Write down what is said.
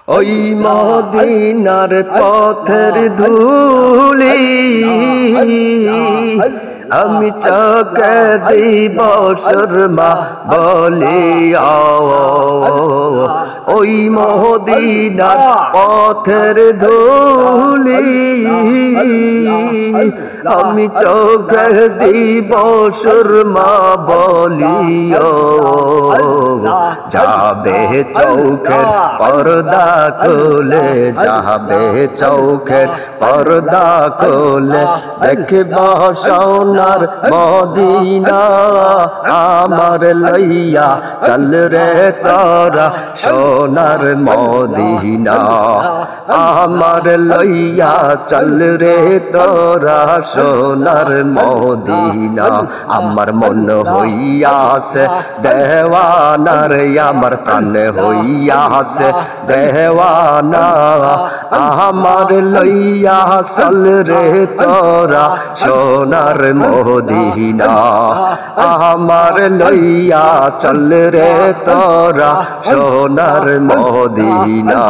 ওই মদিনার পথের ধুলি আমি চোখে দিব সুরমা বলিয়া ওই মদিনার পথের ধুলি আমি চোখে দিব সুরমা বলিয়া যাবে চৌখের পর্দা খুলে যাবে চৌখের পর্দা খুলে দেখব সোনার মদিনা আমার লইয়া চল রে তোরা সোনার মদিনা আমার লইয়া চল রে তোরা সোনার মদিনা আমার মন হইয়াছে দেওয়ানার আমার প্রাণ হইয়াছে দেওয়ানা আমার লইয়া চল রে তোরা সোনার মদিনা আমার লইয়া চল রে তোরা সোনার মদিনা।